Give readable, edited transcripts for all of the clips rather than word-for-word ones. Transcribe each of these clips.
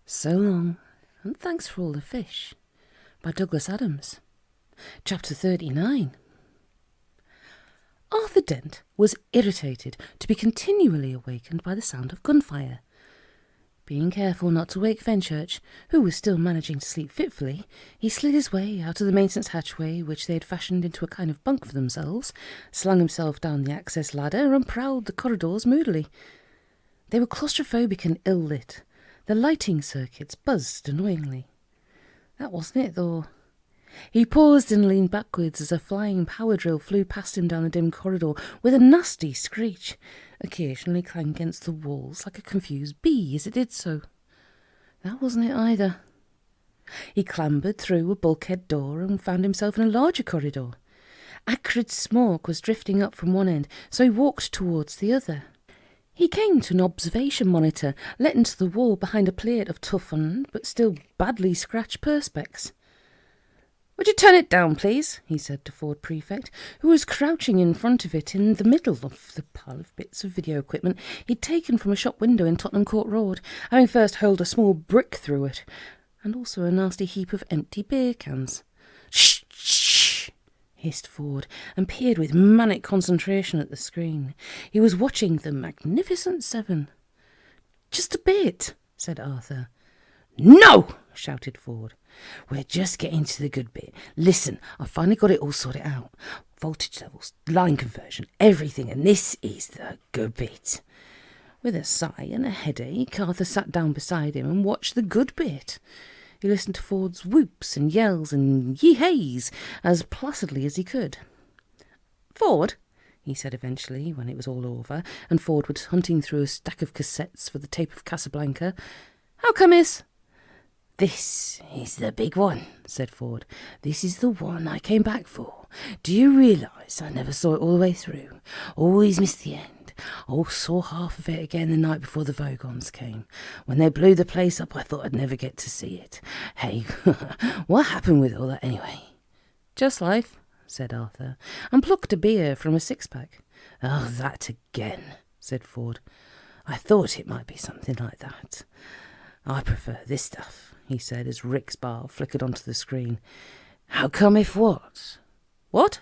So long, and thanks for all the fish, by Douglas Adams. Chapter 39. Arthur Dent was irritated to be continually awakened by the sound of gunfire. Being careful not to wake Fenchurch, who was still managing to sleep fitfully, he slid his way out of the maintenance hatchway, which they had fashioned into a kind of bunk for themselves, slung himself down the access ladder, and prowled the corridors moodily. They were claustrophobic and ill-lit. The lighting circuits buzzed annoyingly. That wasn't it, though. He paused and leaned backwards as a flying power drill flew past him down the dim corridor with a nasty screech, occasionally clanging against the walls like a confused bee as it did so. That wasn't it either. He clambered through a bulkhead door and found himself in a larger corridor. Acrid smoke was drifting up from one end, so he walked towards the other. He came to an observation monitor let into the wall behind a plate of toughened but still badly scratched perspex. "Would you turn it down, please?" he said to Ford Prefect, who was crouching in front of it in the middle of the pile of bits of video equipment he'd taken from a shop window in Tottenham Court Road, having first hurled a small brick through it, and also a nasty heap of empty beer cans. "Shh! Shh!" hissed Ford, and peered with manic concentration at the screen. He was watching the Magnificent Seven. "Just a bit," said Arthur. "No!" shouted Ford. "We're just getting to the good bit. Listen, I've finally got it all sorted out. Voltage levels, line conversion, everything, and this is the good bit." With a sigh and a headache, Arthur sat down beside him and watched the good bit. He listened to Ford's whoops and yells and yee-hays as placidly as he could. "Ford," he said eventually, when it was all over, and Ford was hunting through a stack of cassettes for the tape of Casablanca, "how come is—" "This is the big one," said Ford. "This is the one I came back for. Do you realise I never saw it all the way through? Always missed the end. Saw half of it again the night before the Vogons came. When they blew the place up, I thought I'd never get to see it. Hey, what happened with all that anyway?" "Just life," said Arthur, and plucked a beer from a six-pack. "Oh, that again," said Ford. "I thought it might be something like that. I prefer this stuff," he said as Rick's bar flickered onto the screen. "How come if what?" "What?"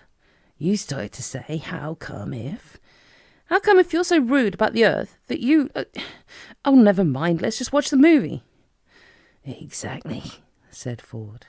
"You started to say, how come if—" "How come if you're so rude about the Earth that you— Oh, never mind, let's just watch the movie." "Exactly," said Ford.